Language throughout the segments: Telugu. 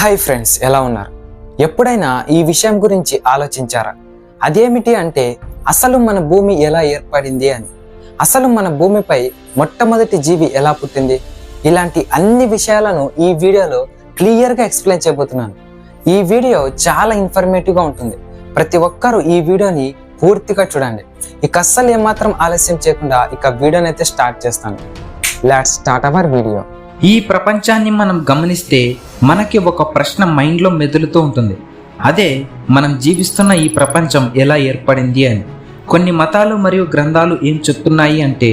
హాయ్ ఫ్రెండ్స్, ఎలా ఉన్నారు? ఎప్పుడైనా ఈ విషయం గురించి ఆలోచించారా? అదేమిటి అంటే అసలు మన భూమి ఎలా ఏర్పడింది అని. అసలు మన భూమిపై మొట్టమొదటి జీవి ఎలా పుట్టింది? ఇలాంటి అన్ని విషయాలను ఈ వీడియోలో క్లియర్గా ఎక్స్ప్లెయిన్ చేయబోతున్నాను. ఈ వీడియో చాలా ఇన్ఫర్మేటివ్గా ఉంటుంది. ప్రతి ఒక్కరూ ఈ వీడియోని పూర్తిగా చూడండి. ఇక అస్సలు ఏమాత్రం ఆలస్యం చేయకుండా వీడియోని అయితే స్టార్ట్ చేస్తాను. Let's start our video. ఈ ప్రపంచాన్ని మనం గమనిస్తే మనకి ఒక ప్రశ్న మైండ్లో మెదులుతూ ఉంటుంది. అదే మనం జీవిస్తున్న ఈ ప్రపంచం ఎలా ఏర్పడింది అని. కొన్ని మతాలు మరియు గ్రంథాలు ఏం చెప్తున్నాయి అంటే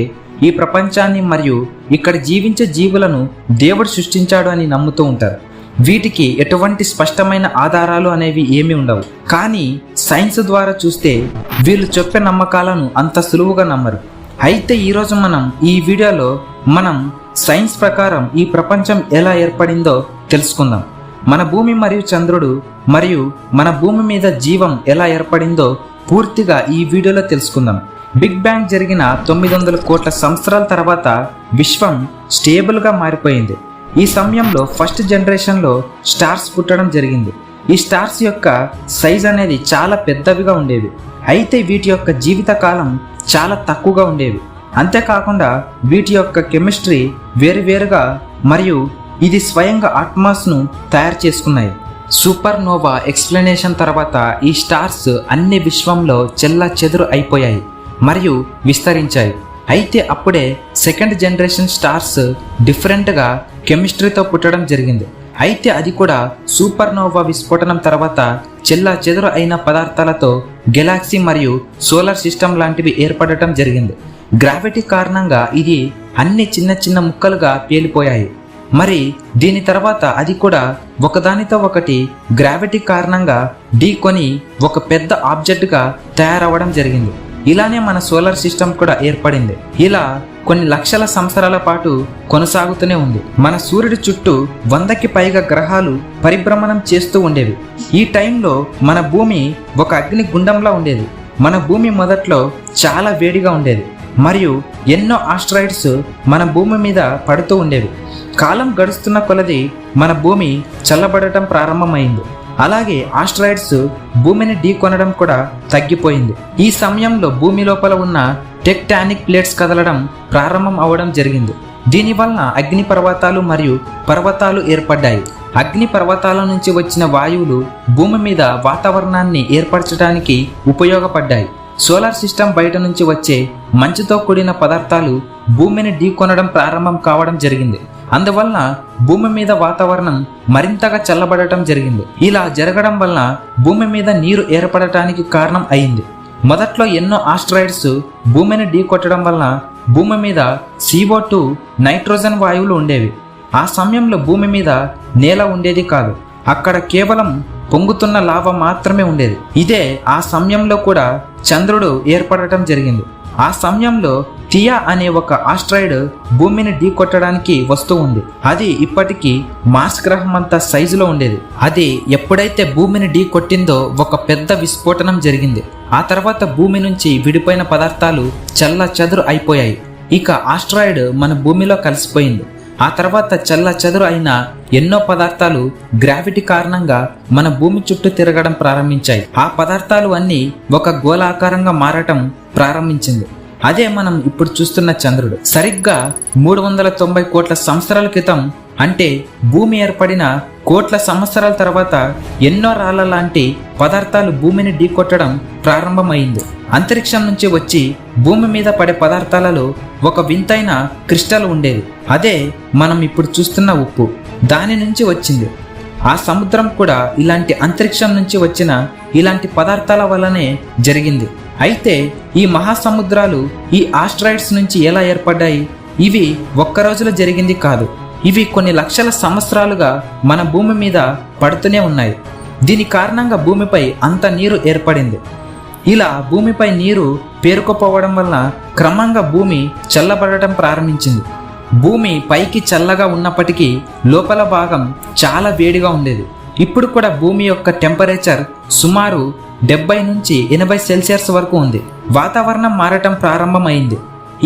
ఈ ప్రపంచాన్ని మరియు ఇక్కడ జీవించే జీవులను దేవుడు సృష్టించాడు అని నమ్ముతూ ఉంటారు. వీటికి ఎటువంటి స్పష్టమైన ఆధారాలు అనేవి ఏమీ ఉండవు. కానీ సైన్స్ ద్వారా చూస్తే వీళ్ళు చెప్పే నమ్మకాలను అంత సులువుగా నమ్మరు. అయితే ఈరోజు మనం ఈ వీడియోలో సైన్స్ ప్రకారం ఈ ప్రపంచం ఎలా ఏర్పడిందో తెలుసుకుందాం. మన భూమి మరియు చంద్రుడు మరియు మన భూమి మీద జీవం ఎలా ఏర్పడిందో పూర్తిగా ఈ వీడియోలో తెలుసుకుందాం. బిగ్ బ్యాంగ్ జరిగిన 900 కోట్ల సంవత్సరాల తర్వాత విశ్వం స్టేబుల్గా మారిపోయింది. ఈ సమయంలో ఫస్ట్ జనరేషన్లో స్టార్స్ పుట్టడం జరిగింది. ఈ స్టార్స్ యొక్క సైజ్ అనేది చాలా పెద్దవిగా ఉండేవి. అయితే వీటి యొక్క జీవిత కాలం చాలా తక్కువగా ఉండేవి. అంతేకాకుండా వీటి యొక్క కెమిస్ట్రీ వేరువేరుగా మరియు ఇది స్వయంగా ఆట్మాస్ను తయారు చేసుకున్నాయి. సూపర్ నోవా ఎక్స్ప్లెనేషన్ తర్వాత ఈ స్టార్స్ అన్ని విశ్వంలో చెల్లా చెదురు అయిపోయాయి మరియు విస్తరించాయి. అయితే అప్పుడే సెకండ్ జనరేషన్ స్టార్స్ డిఫరెంట్గా కెమిస్ట్రీతో పుట్టడం జరిగింది. అయితే అది కూడా సూపర్ నోవా విస్ఫోటనం తర్వాత చెల్లా చెదురు అయిన పదార్థాలతో గెలాక్సీ మరియు సోలార్ సిస్టమ్ లాంటివి ఏర్పడటం జరిగింది. గ్రావిటీ కారణంగా ఇది అన్ని చిన్న చిన్న ముక్కలుగా పేలిపోయాయి. మరి దీని తర్వాత అది కూడా ఒకదానితో ఒకటి గ్రావిటీ కారణంగా ఢీకొని ఒక పెద్ద ఆబ్జెక్ట్గా తయారవ్వడం జరిగింది. ఇలానే మన సోలార్ సిస్టమ్ కూడా ఏర్పడింది. ఇలా కొన్ని లక్షల సంవత్సరాల పాటు కొనసాగుతూనే ఉంది. మన సూర్యుడి చుట్టూ 100కి పైగా గ్రహాలు పరిభ్రమణం చేస్తూ ఉండేవి. ఈ టైంలో మన భూమి ఒక అగ్ని గుండంలా ఉండేది. మన భూమి మొదట్లో చాలా వేడిగా ఉండేది మరియు ఎన్నో ఆస్ట్రాయిడ్స్ మన భూమి మీద పడుతూ ఉండేవి. కాలం గడుస్తున్న కొలది మన భూమి చల్లబడటం ప్రారంభమైంది. అలాగే ఆస్ట్రాయిడ్స్ భూమిని ఢీకొనడం కూడా తగ్గిపోయింది. ఈ సమయంలో భూమి లోపల ఉన్న టెక్టానిక్ ప్లేట్స్ కదలడం ప్రారంభం అవడం జరిగింది. దీనివల్ల అగ్ని పర్వతాలు మరియు పర్వతాలు ఏర్పడ్డాయి. అగ్ని పర్వతాల నుంచి వచ్చిన వాయువులు భూమి మీద వాతావరణాన్ని ఏర్పరచడానికి ఉపయోగపడ్డాయి. సోలార్ సిస్టమ్ బయట నుంచి వచ్చే మంచుతో కూడిన పదార్థాలు భూమిని ఢీకొనడం ప్రారంభం కావడం జరిగింది. అందువలన భూమి మీద వాతావరణం మరింతగా చల్లబడటం జరిగింది. ఇలా జరగడం వలన భూమి మీద నీరు ఏర్పడటానికి కారణం అయింది. మొదట్లో ఎన్నో ఆస్ట్రాయిడ్స్ భూమిని ఢీకొట్టడం వలన భూమి మీద CO2 నైట్రోజన్ వాయువులు ఉండేవి. ఆ సమయంలో భూమి మీద నేల ఉండేది కాదు. అక్కడ కేవలం పొంగుతున్న లావా మాత్రమే ఉండేది. ఇదే ఆ సమయంలో కూడా చంద్రుడు ఏర్పడటం జరిగింది. ఆ సమయంలో థియా అనే ఒక ఆస్ట్రాయిడ్ భూమిని ఢీకొట్టడానికి వస్తూ ఉంది. అది ఇప్పటికీ మార్స్ గ్రహం అంత సైజులో ఉండేది. అది ఎప్పుడైతే భూమిని ఢీకొట్టిందో ఒక పెద్ద విస్ఫోటనం జరిగింది. ఆ తర్వాత భూమి నుంచి విడిపోయిన పదార్థాలు చల్ల చెదురు అయిపోయాయి. ఇక ఆస్ట్రాయిడ్ మన భూమిలో కలిసిపోయింది. ఆ తర్వాత చల్ల చెదురు అయిన ఎన్నో పదార్థాలు గ్రావిటీ కారణంగా మన భూమి చుట్టూ తిరగడం ప్రారంభించాయి. ఆ పదార్థాలు అన్నీ ఒక గోళాకారంగా మారటం ప్రారంభించింది. అదే మనం ఇప్పుడు చూస్తున్న చంద్రుడు. సరిగ్గా 390 కోట్ల సంవత్సరాల క్రితం, అంటే భూమి ఏర్పడిన కోట్ల సంవత్సరాల తర్వాత ఎన్నో రాళ్ల లాంటి పదార్థాలు భూమిని ఢీకొట్టడం ప్రారంభమైంది. అంతరిక్షం నుంచి వచ్చి భూమి మీద పడే పదార్థాలలో ఒక వింతైన క్రిస్టల్ ఉండేది. అదే మనం ఇప్పుడు చూస్తున్న ఉప్పు. దాని నుంచి వచ్చింది. ఆ సముద్రం కూడా ఇలాంటి అంతరిక్షం నుంచి వచ్చిన ఇలాంటి పదార్థాల వల్లనే జరిగింది. అయితే ఈ మహాసముద్రాలు ఈ ఆస్ట్రాయిడ్స్ నుంచి ఎలా ఏర్పడ్డాయి? ఇవి ఒక్క రోజులో జరిగింది కాదు. ఇవి కొన్ని లక్షల సంవత్సరాలుగా మన భూమి మీద పడుతూనే ఉన్నాయి. దీని కారణంగా భూమిపై అంత నీరు ఏర్పడింది. ఇలా భూమిపై నీరు పేరుకుపోవడం వల్ల క్రమంగా భూమి చల్లబడటం ప్రారంభించింది. భూమి పైకి చల్లగా ఉన్నప్పటికీ లోపల భాగం చాలా వేడిగా ఉండేది. ఇప్పుడు కూడా భూమి యొక్క టెంపరేచర్ సుమారు 70 నుంచి 80 సెల్సియస్ వరకు ఉంది. వాతావరణం మారటం ప్రారంభమైంది.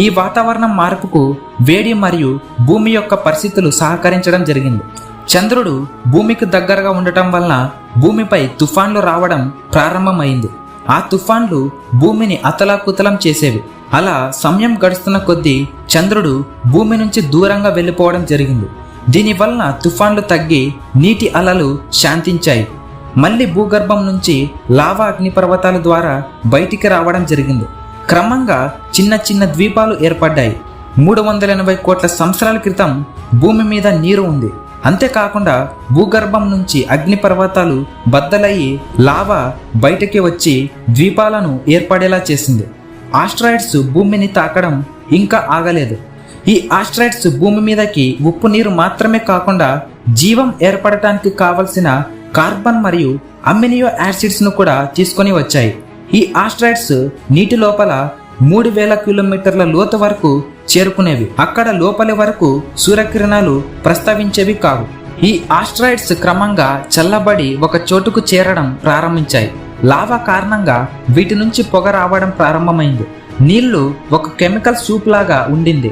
ఈ వాతావరణం మార్పుకు వేడి మరియు భూమి యొక్క పరిస్థితులు సహకరించడం జరిగింది. చంద్రుడు భూమికి దగ్గరగా ఉండటం వలన భూమిపై తుఫాన్లు రావడం ప్రారంభమైంది. ఆ తుఫాన్లు భూమిని అతలాకుతలం చేసేవి. అలా సమయం గడుస్తున్న కొద్దీ చంద్రుడు భూమి నుంచి దూరంగా వెళ్ళిపోవడం జరిగింది. దీనివలన తుఫాన్లు తగ్గి నీటి అలలు శాంతించాయి. మళ్ళీ భూగర్భం నుంచి లావా అగ్నిపర్వతాల ద్వారా బయటికి రావడం జరిగింది. క్రమంగా చిన్న చిన్న ద్వీపాలు ఏర్పడ్డాయి. 380 కోట్ల సంవత్సరాల క్రితం భూమి మీద నీరు ఉంది. అంతేకాకుండా భూగర్భం నుంచి అగ్నిపర్వతాలు బద్దలయ్యి లావా బయటకి వచ్చి ద్వీపాలను ఏర్పడేలా చేసింది. ఆస్ట్రాయిడ్స్ భూమిని తాకడం ఇంకా ఆగలేదు. ఈ ఆస్ట్రాయిడ్స్ భూమి మీదకి ఉప్పు నీరు మాత్రమే కాకుండా జీవం ఏర్పడటానికి కావలసిన కార్బన్ మరియు అమినియో యాసిడ్స్ ను కూడా తీసుకొని వచ్చాయి. ఈ ఆస్ట్రాయిడ్స్ నీటి లోపల 3000 కిలోమీటర్ల లోతు వరకు చేరుకునేవి. అక్కడ లోపలి వరకు సూర్యకిరణాలు ప్రస్తావించేవి కావు. ఈ ఆస్ట్రాయిడ్స్ క్రమంగా చల్లబడి ఒక చోటుకు చేరడం ప్రారంభించాయి. లావా కారణంగా వీటి నుంచి పొగ రావడం ప్రారంభమైంది. నీళ్లు ఒక కెమికల్ సూప్ లాగా ఉండింది.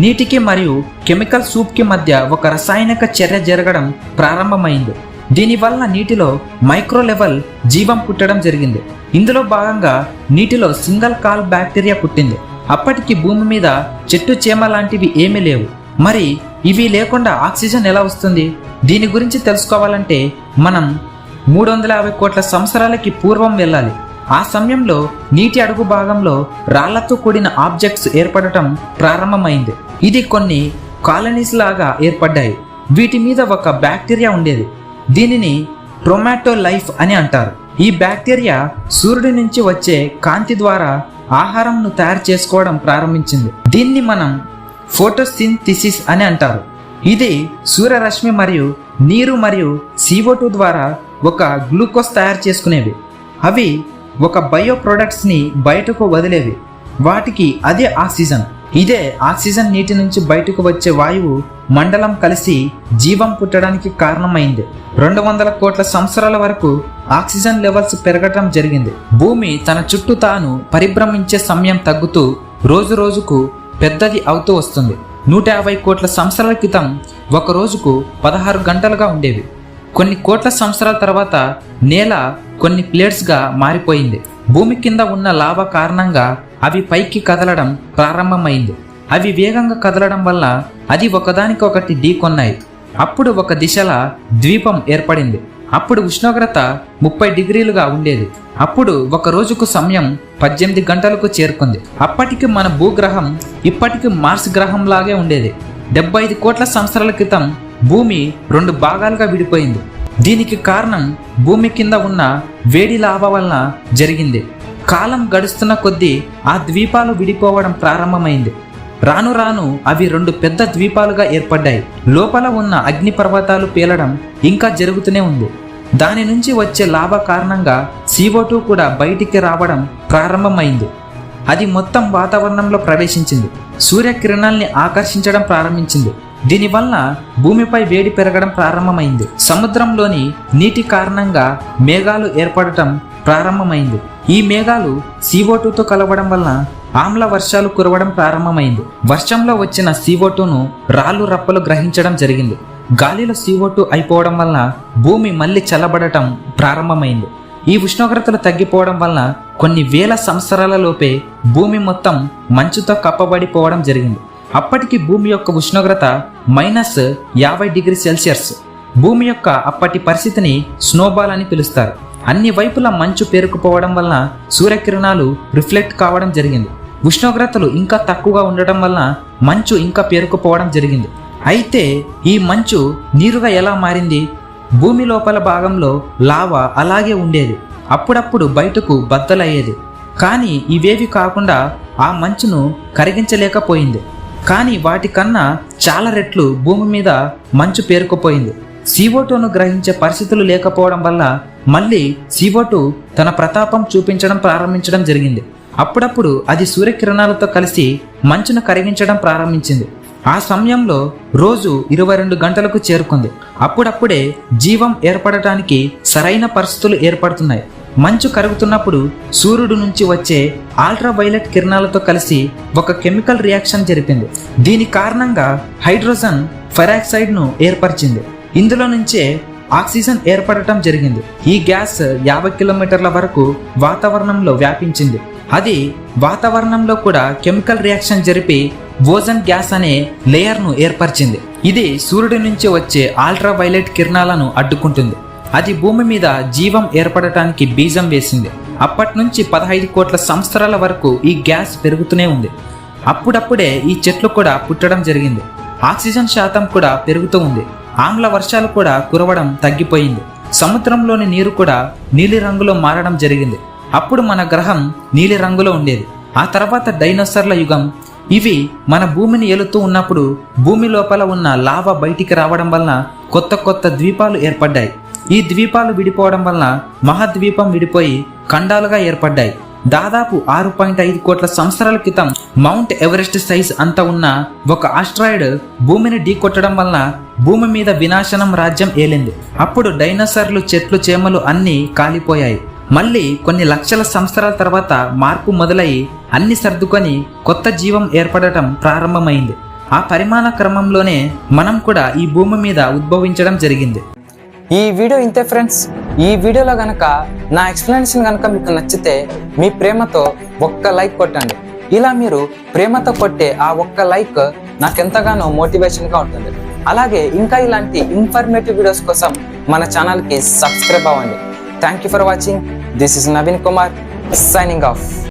నీటికి మరియు కెమికల్ సూప్ కి మధ్య ఒక రసాయనిక చర్య జరగడం ప్రారంభమైంది. దీనివల్ల నీటిలో మైక్రో లెవెల్ జీవం పుట్టడం జరిగింది. ఇందులో భాగంగా నీటిలో సింగిల్ కాల్ బ్యాక్టీరియా పుట్టింది. అప్పటికి భూమి మీద చెట్టు చేమ లాంటివి ఏమీ లేవు. మరి ఇవి లేకుండా ఆక్సిజన్ ఎలా వస్తుంది? దీని గురించి తెలుసుకోవాలంటే మనం 350 కోట్ల సంవత్సరాలకి పూర్వం వెళ్ళాలి. ఆ సమయంలో నీటి అడుగు భాగంలో రాళ్లతో కూడిన ఆబ్జెక్ట్స్ ఏర్పడటం ప్రారంభమైంది. ఇది కొన్ని కాలనీస్ లాగా ఏర్పడ్డాయి. వీటి మీద ఒక బ్యాక్టీరియా ఉండేది. దీనిని టొమాటో లైఫ్ అని అంటారు. ఈ బ్యాక్టీరియా సూర్యుడి నుంచి వచ్చే కాంతి ద్వారా ఆహారంను తయారు చేసుకోవడం ప్రారంభించింది. దీన్ని మనం ఫోటోసింథసిస్ అని అంటారు. ఇది సూర్యరశ్మి మరియు నీరు మరియు CO2 ద్వారా ఒక గ్లూకోజ్ తయారు చేసుకునేవి. అవి ఒక బయో ప్రొడక్ట్స్ ని బయటకు వదిలేవి. వాటికి అదే ఆక్సిజన్. ఇదే ఆక్సిజన్ నీటి నుంచి బయటకు వచ్చే వాయువు మండలం కలిసి జీవం పుట్టడానికి కారణమైంది. 200 కోట్ల సంవత్సరాల వరకు ఆక్సిజన్ లెవెల్స్ పెరగటం జరిగింది. భూమి తన చుట్టూ తాను పరిభ్రమించే సమయం తగ్గుతూ రోజు రోజుకు పెద్దది అవుతూ వస్తుంది. 150 కోట్ల సంవత్సరాల క్రితం ఒక రోజుకు 16 గంటలుగా ఉండేవి. కొన్ని కోట్ల సంవత్సరాల తర్వాత నేల కొన్ని ప్లేట్స్గా మారిపోయింది. భూమి కింద ఉన్న లావా కారణంగా అవి పైకి కదలడం ప్రారంభమైంది. అవి వేగంగా కదలడం వల్ల అది ఒకదానికొకటి ఢీకొన్నాయి. అప్పుడు ఒక దిశలా ద్వీపం ఏర్పడింది. అప్పుడు ఉష్ణోగ్రత 30 డిగ్రీలుగా ఉండేది. అప్పుడు ఒక రోజుకు సమయం 18 గంటలకు చేరుకుంది. అప్పటికి మన భూగ్రహం ఇప్పటికి మార్స్ గ్రహం లాగే ఉండేది. 75 కోట్ల సంవత్సరాల క్రితం భూమి 2 భాగాలుగా విడిపోయింది. దీనికి కారణం భూమి కింద ఉన్న వేడి లావా వలన జరిగింది. కాలం గడుస్తున్న కొద్దీ ఆ ద్వీపాలు విడిపోవడం ప్రారంభమైంది. రాను రాను అవి 2 పెద్ద ద్వీపాలుగా ఏర్పడ్డాయి. లోపల ఉన్న అగ్ని పర్వతాలు పేలడం ఇంకా జరుగుతూనే ఉంది. దాని నుంచి వచ్చే లావా కారణంగా CO2 కూడా బయటికి రావడం ప్రారంభమైంది. అది మొత్తం వాతావరణంలో ప్రవేశించింది. సూర్యకిరణాల్ని ఆకర్షించడం ప్రారంభించింది. దీనివల్ల భూమిపై వేడి పెరగడం ప్రారంభమైంది. సముద్రంలోని నీటి కారణంగా మేఘాలు ఏర్పడటం ప్రారంభమైంది. ఈ మేఘాలు CO2తో కలవడం వలన ఆమ్ల వర్షాలు కురవడం ప్రారంభమైంది. వర్షంలో వచ్చిన CO2ను రాళ్ళు రప్పలు గ్రహించడం జరిగింది. గాలిలో CO2 అయిపోవడం వలన భూమి మళ్ళీ చల్లబడటం ప్రారంభమైంది. ఈ ఉష్ణోగ్రతలు తగ్గిపోవడం వలన కొన్ని వేల సంవత్సరాల లోపే భూమి మొత్తం మంచుతో కప్పబడిపోవడం జరిగింది. అప్పటికి భూమి యొక్క ఉష్ణోగ్రత -50 డిగ్రీ సెల్సియస్. భూమి యొక్క అప్పటి పరిస్థితిని స్నోబాల్ అని పిలుస్తారు. అన్ని వైపులా మంచు పేరుకుపోవడం వలన సూర్యకిరణాలు రిఫ్లెక్ట్ కావడం జరిగింది. ఉష్ణోగ్రతలు ఇంకా తక్కువగా ఉండటం వలన మంచు ఇంకా పేరుకుపోవడం జరిగింది. అయితే ఈ మంచు నీరుగా ఎలా మారింది? భూమి లోపల భాగంలో లావా అలాగే ఉండేది. అప్పుడప్పుడు బయటకు బద్దలయ్యేది. కానీ ఇవేవి కాకుండా ఆ మంచును కరిగించలేకపోయింది. కానీ వాటికన్నా చాలా రెట్లు భూమి మీద మంచు పేరుకుపోయింది. CO2ను గ్రహించే పరిస్థితులు లేకపోవడం వల్ల మళ్ళీ CO2 తన ప్రతాపం చూపించడం ప్రారంభించడం జరిగింది. అప్పుడప్పుడు అది సూర్యకిరణాలతో కలిసి మంచును కరిగించడం ప్రారంభించింది. ఆ సమయంలో రోజు 22 గంటలకు చేరుకుంది. అప్పుడప్పుడే జీవం ఏర్పడటానికి సరైన పరిస్థితులు ఏర్పడుతున్నాయి. మంచు కరుగుతున్నప్పుడు సూర్యుడు నుంచి వచ్చే అల్ట్రావైలెట్ కిరణాలతో కలిసి ఒక కెమికల్ రియాక్షన్ జరిపింది. దీని కారణంగా హైడ్రోజన్ పెరాక్సైడ్ను ఏర్పరిచింది. ఇందులో నుంచే ఆక్సిజన్ ఏర్పడటం జరిగింది. ఈ గ్యాస్ 50 కిలోమీటర్ల వరకు వాతావరణంలో వ్యాపించింది. అది వాతావరణంలో కూడా కెమికల్ రియాక్షన్ జరిపి ఓజోన్ గ్యాస్ అనే లేయర్ను ఏర్పరిచింది. ఇది సూర్యుడి నుంచి వచ్చే అల్ట్రా వైలెట్ కిరణాలను అడ్డుకుంటుంది. అది భూమి మీద జీవం ఏర్పడటానికి బీజం వేసింది. అప్పటి నుంచి 15 కోట్ల సంవత్సరాల వరకు ఈ గ్యాస్ పెరుగుతూనే ఉంది. అప్పుడప్పుడే ఈ చెట్లు కూడా పుట్టడం జరిగింది. ఆక్సిజన్ శాతం కూడా పెరుగుతూ ఉంది. ఆమ్ల వర్షాలు కూడా కురవడం తగ్గిపోయింది. సముద్రంలోని నీరు కూడా నీలి రంగులో మారడం జరిగింది. అప్పుడు మన గ్రహం నీలి రంగులో ఉండేది. ఆ తర్వాత డైనోసార్ల యుగం. ఇవి మన భూమిని ఏలుతూ ఉన్నప్పుడు భూమి లోపల ఉన్న లావా బయటికి రావడం వలన కొత్త కొత్త ద్వీపాలు ఏర్పడ్డాయి. ఈ ద్వీపాలు విడిపోవడం వలన మహాద్వీపం విడిపోయి ఖండాలుగా ఏర్పడ్డాయి. దాదాపు 6.5 కోట్ల సంవత్సరాల క్రితం మౌంట్ ఎవరెస్ట్ సైజ్ అంత ఉన్న ఒక ఆస్ట్రాయిడ్ భూమిని ఢీకొట్టడం వలన భూమి మీద వినాశనం రాజ్యం ఏలింది. అప్పుడు డైనోసార్లు, చెట్లు, చేమలు అన్నీ కాలిపోయాయి. మళ్ళీ కొన్ని లక్షల సంవత్సరాల తర్వాత మార్పు మొదలయ్యి అన్ని సర్దుకొని కొత్త జీవం ఏర్పడటం ప్రారంభమైంది. ఆ పరిమాణ క్రమంలోనే మనం కూడా ఈ భూమి మీద ఉద్భవించడం జరిగింది. ఈ వీడియో ఇంతే ఫ్రెండ్స్. ఈ వీడియోలో గనక నా ఎక్స్ప్లెనేషన్ గనక మీకు నచ్చితే మీ ప్రేమతో ఒక్క లైక్ కొట్టండి. ఇలా మీరు ప్రేమతో కొట్టే ఆ ఒక్క లైక్ నాకెంతగానో మోటివేషన్గా ఉంటుంది. అలాగే ఇంకా ఇలాంటి ఇన్ఫర్మేటివ్ వీడియోస్ కోసం మన ఛానల్కి సబ్స్క్రైబ్ అవ్వండి. Thank you for watching. This is Naveen Kumar signing off.